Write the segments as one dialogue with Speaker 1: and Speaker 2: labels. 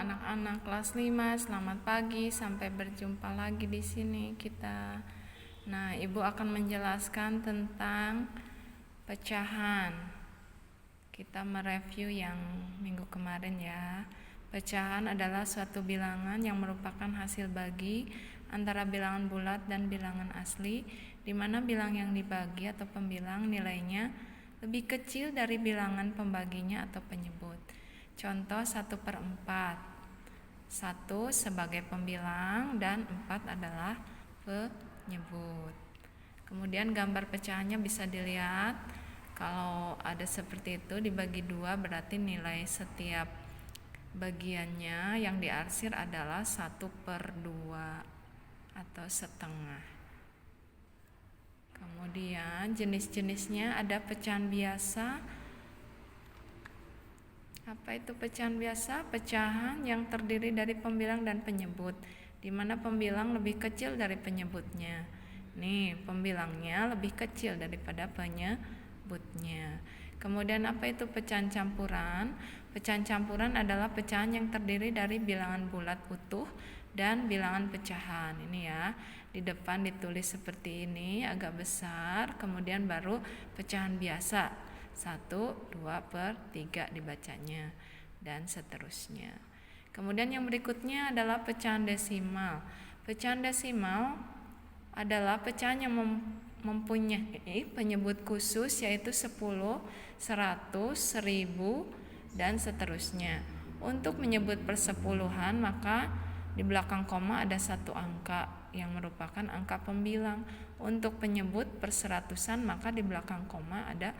Speaker 1: anak-anak kelas 5, selamat pagi. Sampai berjumpa lagi di sini kita. Nah, Ibu akan menjelaskan tentang pecahan. Kita mereview yang minggu kemarin ya. Pecahan adalah suatu bilangan yang merupakan hasil bagi antara bilangan bulat dan bilangan asli, di mana bilang yang dibagi atau pembilang nilainya lebih kecil dari bilangan pembaginya atau penyebut. Contoh 1/4. 1 sebagai pembilang dan 4 adalah penyebut. Kemudian gambar pecahannya bisa dilihat. Kalau ada seperti itu dibagi 2 berarti nilai setiap bagiannya yang diarsir adalah 1/2 atau setengah. Kemudian jenis-jenisnya ada pecahan biasa. Apa itu pecahan biasa? Pecahan yang terdiri dari pembilang dan penyebut, di mana pembilang lebih kecil dari penyebutnya. Nih, pembilangnya lebih kecil daripada penyebutnya. Kemudian apa itu pecahan campuran? Pecahan campuran adalah pecahan yang terdiri dari bilangan bulat utuh dan bilangan pecahan. Ini ya, di depan ditulis seperti ini agak besar, kemudian baru pecahan biasa. 1, 2/3 dibacanya dan seterusnya. Kemudian yang berikutnya adalah pecahan desimal. Pecahan desimal adalah pecahan yang mempunyai penyebut khusus yaitu 10, 100, 1000 dan seterusnya. Untuk menyebut persepuluhan maka di belakang koma ada 1 angka yang merupakan angka pembilang. Untuk penyebut perseratusan maka di belakang koma ada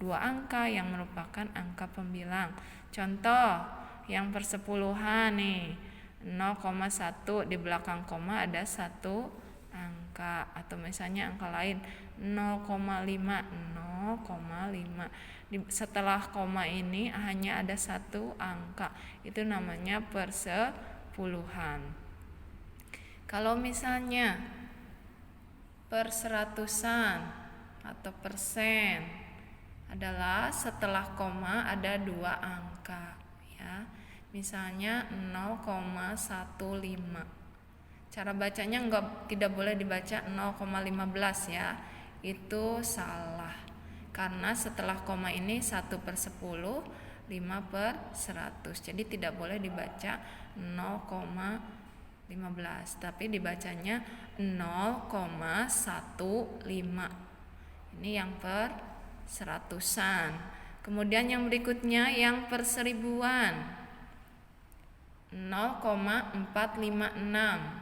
Speaker 1: 2 angka yang merupakan angka pembilang. Contoh yang persepuluhan nih 0,1 di belakang koma ada 1 angka, atau misalnya angka lain 0,5. Setelah koma ini hanya ada 1 angka, itu namanya persepuluhan. Kalau misalnya perseratusan atau persen adalah setelah koma ada 2 angka ya. Misalnya 0,15. Cara bacanya tidak boleh dibaca 0,15 ya. Itu salah. Karena setelah koma ini 1/10, 5/100. Jadi tidak boleh dibaca 0,15, tapi dibacanya 0,15. Ini yang seratusan. Kemudian yang berikutnya yang perseribuan 0,456.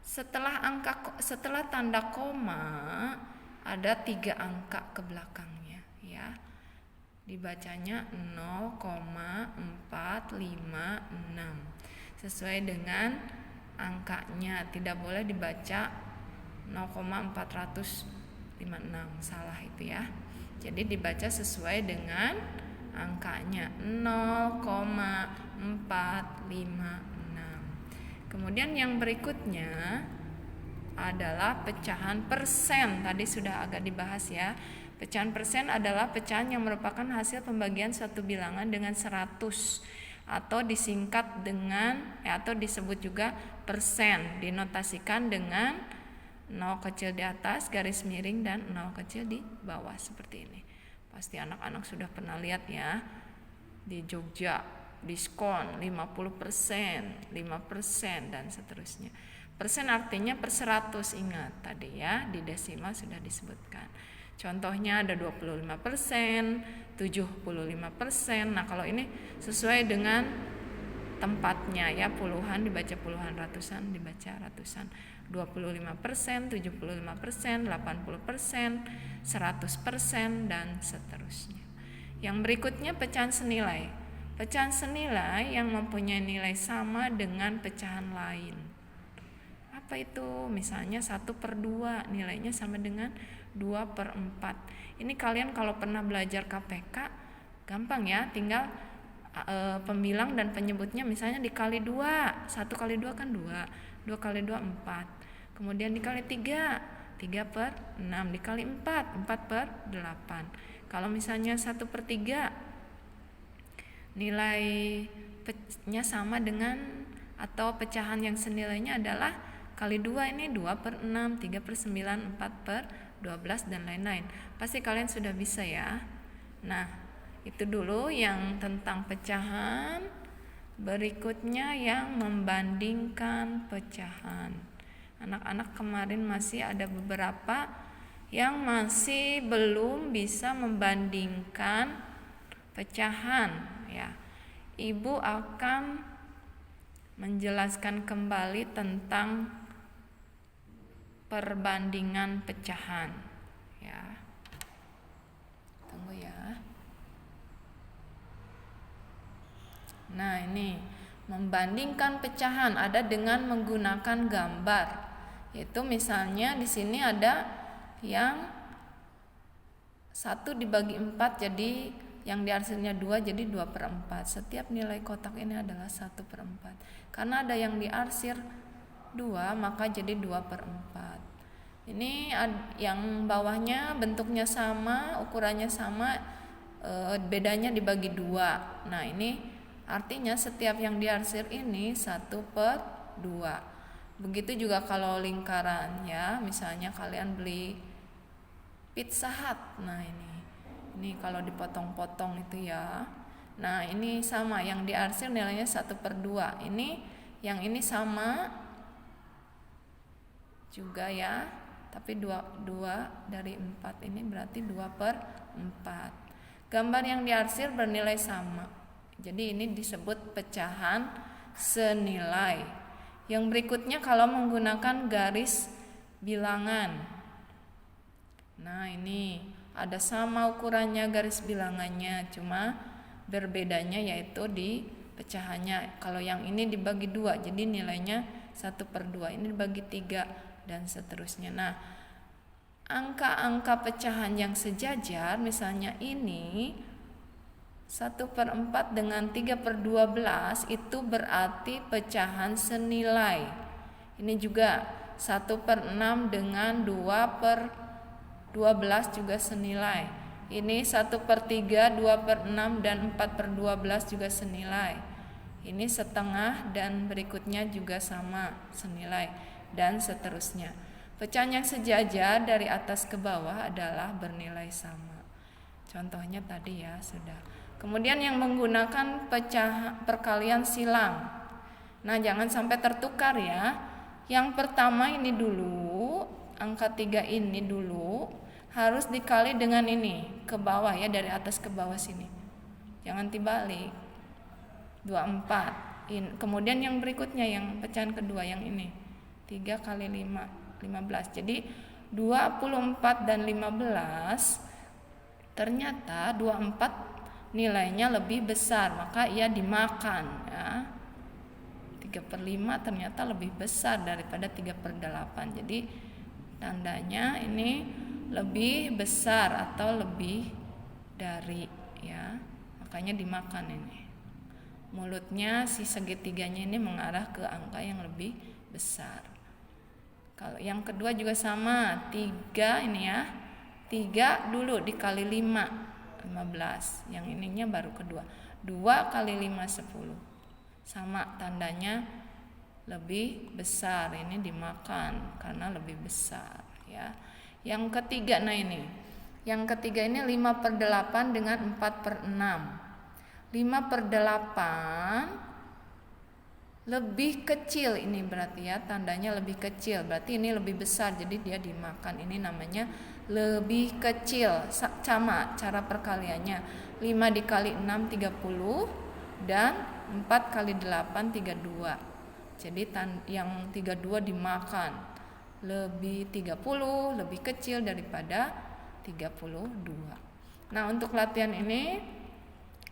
Speaker 1: Setelah tanda koma ada 3 angka ke belakangnya ya. Dibacanya 0,456 sesuai dengan angkanya. Tidak boleh dibaca 0,456, salah itu ya. Jadi dibaca sesuai dengan angkanya 0,456. Kemudian yang berikutnya adalah pecahan persen. Tadi sudah agak dibahas ya. Pecahan persen adalah pecahan yang merupakan hasil pembagian suatu bilangan dengan 100 atau disingkat dengan atau disebut juga persen. Dinotasikan dengan 0 kecil di atas garis miring dan 0 kecil di bawah seperti ini. Pasti anak-anak sudah pernah lihat ya. Di Jogja diskon 50%, 5% dan seterusnya. Persen artinya per 100, ingat tadi ya, di desimal sudah disebutkan. Contohnya ada 25%, 75%. Nah, kalau ini sesuai dengan tempatnya ya, puluhan dibaca puluhan, ratusan dibaca ratusan. 25%, 75%, 80%, 100% dan seterusnya. Yang berikutnya pecahan senilai. Pecahan senilai yang mempunyai nilai sama dengan pecahan lain. Apa itu? Misalnya 1/2 nilainya sama dengan 2/4. Ini kalian kalau pernah belajar KPK gampang ya, tinggal pembilang dan penyebutnya misalnya dikali 2. 1 kali 2 kan 2. 2 kali 2 4. Kemudian dikali 3, 3/6. Dikali 4, 4/8. Kalau misalnya 1/3, nilainya sama dengan atau pecahan yang senilainya adalah kali 2 ini 2/6, 3/9, 4/12 dan lain-lain. Pasti kalian sudah bisa ya. Nah, itu dulu yang tentang pecahan. Berikutnya yang membandingkan pecahan. Anak-anak kemarin masih ada beberapa yang masih belum bisa membandingkan pecahan ya. Ibu akan menjelaskan kembali tentang perbandingan pecahan ya. Tunggu ya. Nah, ini membandingkan pecahan ada dengan menggunakan gambar. Yaitu misalnya di sini ada yang 1 dibagi 4 jadi yang diarsirnya 2 jadi 2/4. Setiap nilai kotak ini adalah 1/4. Karena ada yang diarsir 2 maka jadi 2/4. Ini yang bawahnya bentuknya sama, ukurannya sama, bedanya dibagi 2. Nah, ini artinya setiap yang diarsir ini 1/2. Begitu juga kalau lingkaran ya. Misalnya kalian beli Pizza Hut. Nah, ini kalau dipotong-potong itu ya. Nah, ini sama, yang diarsir nilainya 1/2. Yang ini sama juga ya. Tapi 2 dari 4 ini berarti 2/4. Gambar yang diarsir bernilai sama. Jadi ini disebut pecahan senilai. Yang berikutnya kalau menggunakan garis bilangan. Nah, ini ada sama ukurannya garis bilangannya, cuma berbedanya yaitu di pecahannya. Kalau yang ini dibagi 2, jadi nilainya 1/2. Ini dibagi 3 dan seterusnya. Nah, angka-angka pecahan yang sejajar, misalnya ini 1/4 dengan 3/12 itu berarti pecahan senilai. Ini juga 1/6 dengan 2/12 juga senilai. Ini 1/3, 2/6 dan 4/12 juga senilai. Ini setengah dan berikutnya juga sama senilai dan seterusnya. Pecahan yang sejajar dari atas ke bawah adalah bernilai sama. Contohnya tadi ya sudah. Kemudian yang menggunakan perkalian silang. Nah, jangan sampai tertukar ya. Yang pertama ini dulu, angka 3 ini dulu harus dikali dengan ini ke bawah ya, dari atas ke bawah sini. Jangan dibalik. 24. Kemudian yang berikutnya yang pecahan kedua yang ini. 3 kali 5, 15. Jadi 24 dan 15 ternyata 24 nilainya lebih besar, maka ia dimakan ya. 3/5 ternyata lebih besar daripada 3/8. Jadi tandanya ini lebih besar atau lebih dari ya. Makanya dimakan ini. Mulutnya si segitiganya ini mengarah ke angka yang lebih besar. Kalau yang kedua juga sama, 3 ini ya. 3 dulu dikali 5. 15, yang ininya baru kedua. 2 kali 5 10. Sama, tandanya lebih besar, ini dimakan karena lebih besar ya. Yang ketiga, nah ini. Yang ketiga ini 5/8 dengan 4/6. 5/8 lebih kecil ini berarti ya, tandanya lebih kecil. Berarti ini lebih besar, jadi dia dimakan. Ini namanya lebih kecil. Sama cara perkaliannya. 5 dikali 6 30 dan 4 kali 8 32. Jadi yang 32 dimakan. Lebih 30, lebih kecil daripada 32. Nah, untuk latihan ini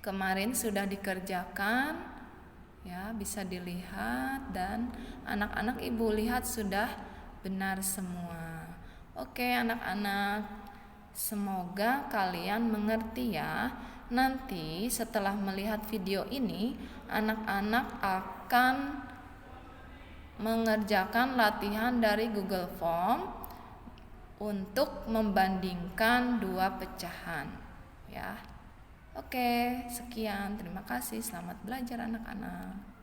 Speaker 1: kemarin sudah dikerjakan. Ya, bisa dilihat dan anak-anak ibu lihat sudah benar semua. Oke, anak-anak, semoga kalian mengerti ya. Nanti setelah melihat video ini, anak-anak akan mengerjakan latihan dari Google Form untuk membandingkan 2 pecahan ya. Oke, sekian. Terima kasih. Selamat belajar anak-anak.